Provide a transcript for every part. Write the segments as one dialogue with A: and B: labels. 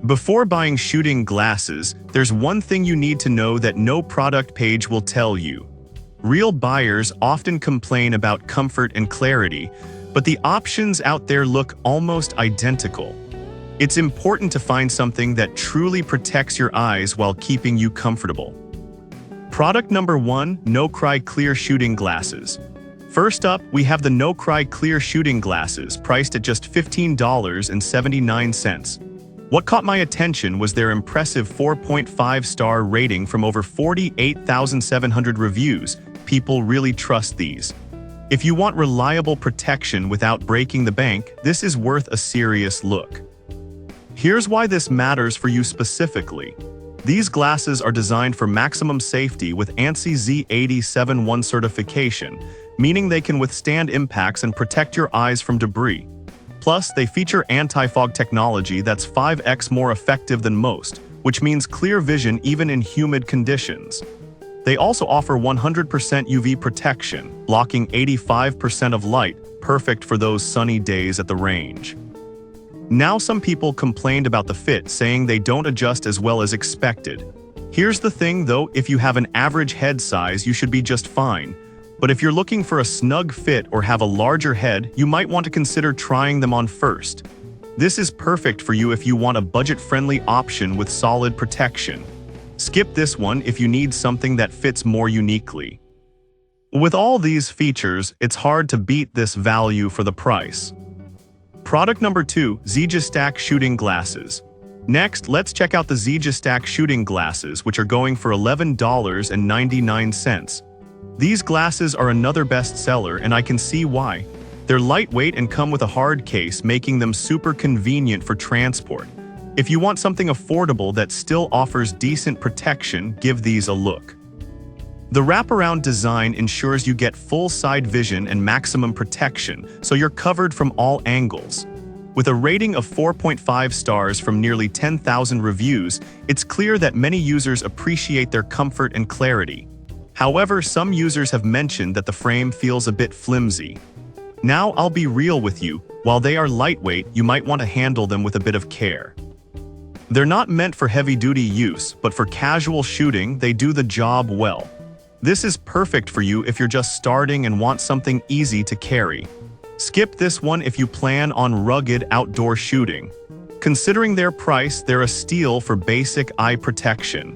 A: Before buying shooting glasses, there's one thing you need to know that no product page will tell you. Real buyers often complain about comfort and clarity, but the options out there look almost identical. It's important to find something that truly protects your eyes while keeping you comfortable. Product number 1, No Cry Clear Shooting Glasses. First up, we have the No Cry Clear Shooting Glasses, priced at just $15.79. What caught my attention was their impressive 4.5-star rating from over 48,700 reviews. People really trust these. If you want reliable protection without breaking the bank, this is worth a serious look. Here's why this matters for you specifically. These glasses are designed for maximum safety with ANSI Z87-1 certification, meaning they can withstand impacts and protect your eyes from debris. Plus, they feature anti-fog technology that's 5x more effective than most, which means clear vision even in humid conditions. They also offer 100% UV protection, blocking 85% of light, perfect for those sunny days at the range. Now some people complained about the fit, saying they don't adjust as well as expected. Here's the thing though, if you have an average head size, you should be just fine. But if you're looking for a snug fit or have a larger head, you might want to consider trying them on first. This is perfect for you if you want a budget-friendly option with solid protection. Skip this one if you need something that fits more uniquely. With all these features, it's hard to beat this value for the price. Product number 2, Stack Shooting Glasses. Next, let's check out the Stack Shooting Glasses, which are going for $11.99. These glasses are another bestseller, and I can see why. They're lightweight and come with a hard case, making them super convenient for transport. If you want something affordable that still offers decent protection, give these a look. The wraparound design ensures you get full side vision and maximum protection, so you're covered from all angles. With a rating of 4.5 stars from nearly 10,000 reviews, it's clear that many users appreciate their comfort and clarity. However, some users have mentioned that the frame feels a bit flimsy. Now, I'll be real with you, while they are lightweight, you might want to handle them with a bit of care. They're not meant for heavy-duty use, but for casual shooting, they do the job well. This is perfect for you if you're just starting and want something easy to carry. Skip this one if you plan on rugged outdoor shooting. Considering their price, they're a steal for basic eye protection.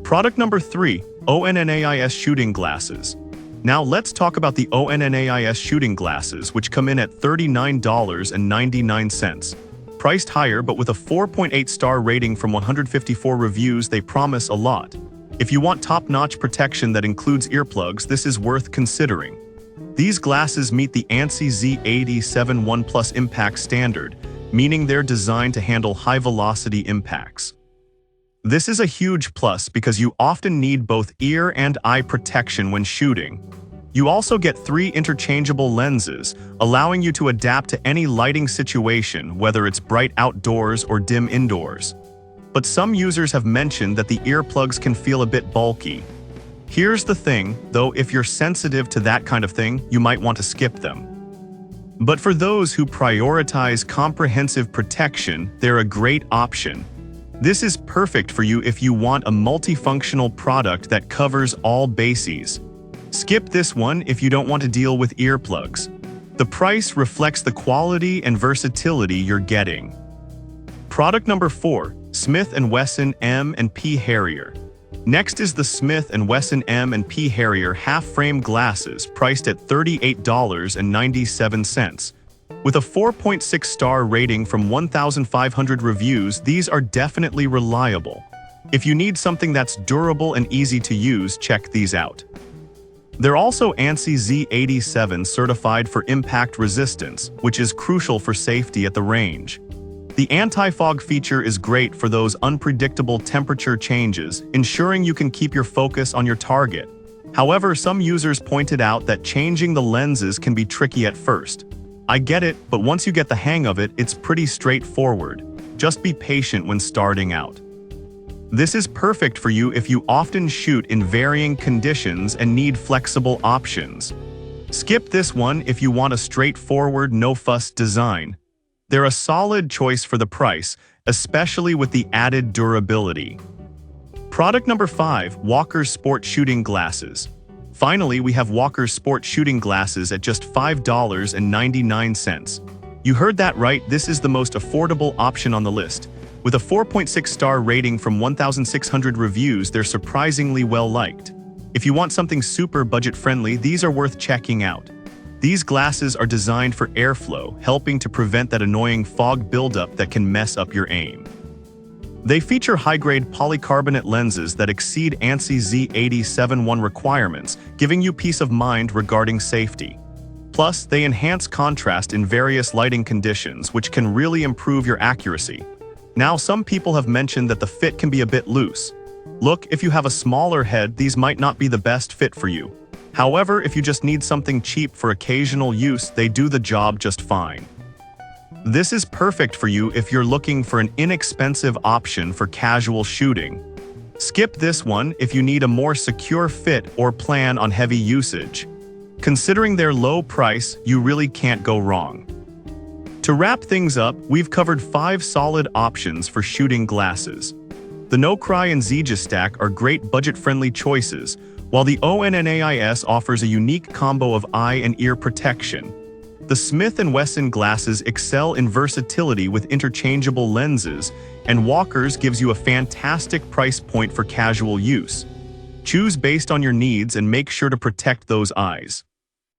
A: Product number 3, ONNAIS Shooting Glasses. Now let's talk about the ONNAIS shooting glasses, which come in at $39.99. Priced higher, but with a 4.8-star rating from 154 reviews, they promise a lot. If you want top-notch protection that includes earplugs, this is worth considering. These glasses meet the ANSI Z87-1 Plus impact standard, meaning they're designed to handle high-velocity impacts. This is a huge plus because you often need both ear and eye protection when shooting. You also get 3 interchangeable lenses, allowing you to adapt to any lighting situation, whether it's bright outdoors or dim indoors. But some users have mentioned that the earplugs can feel a bit bulky. Here's the thing, though, if you're sensitive to that kind of thing, you might want to skip them. But for those who prioritize comprehensive protection, they're a great option. This is perfect for you if you want a multifunctional product that covers all bases. Skip this one if you don't want to deal with earplugs. The price reflects the quality and versatility you're getting. Product number 4, Smith & Wesson M&P Harrier. Next is the Smith & Wesson M&P Harrier half-frame glasses, priced at $38.97. With a 4.6-star rating from 1,500 reviews, these are definitely reliable. If you need something that's durable and easy to use, check these out. They're also ANSI Z87 certified for impact resistance, which is crucial for safety at the range. The anti-fog feature is great for those unpredictable temperature changes, ensuring you can keep your focus on your target. However, some users pointed out that changing the lenses can be tricky at first. I get it, but once you get the hang of it, it's pretty straightforward. Just be patient when starting out. This is perfect for you if you often shoot in varying conditions and need flexible options. Skip this one if you want a straightforward, no-fuss design. They're a solid choice for the price, especially with the added durability. Product number 5, Walker's Sport Shooting Glasses. Finally, we have Walker's Sport Shooting Glasses at just $5.99. You heard that right, this is the most affordable option on the list. With a 4.6-star rating from 1,600 reviews, they're surprisingly well-liked. If you want something super budget-friendly, these are worth checking out. These glasses are designed for airflow, helping to prevent that annoying fog buildup that can mess up your aim. They feature high-grade polycarbonate lenses that exceed ANSI Z8071 requirements, giving you peace of mind regarding safety. Plus, they enhance contrast in various lighting conditions, which can really improve your accuracy. Now, some people have mentioned that the fit can be a bit loose. Look, if you have a smaller head, these might not be the best fit for you. However, if you just need something cheap for occasional use, they do the job just fine. This is perfect for you if you're looking for an inexpensive option for casual shooting. Skip this one if you need a more secure fit or plan on heavy usage. Considering their low price, you really can't go wrong. To wrap things up, we've covered 5 solid options for shooting glasses. The No Cry and Zija Stack are great budget-friendly choices, while the ONNAIS offers a unique combo of eye and ear protection. The Smith & Wesson glasses excel in versatility with interchangeable lenses, and Walker's gives you a fantastic price point for casual use. Choose based on your needs and make sure to protect those eyes.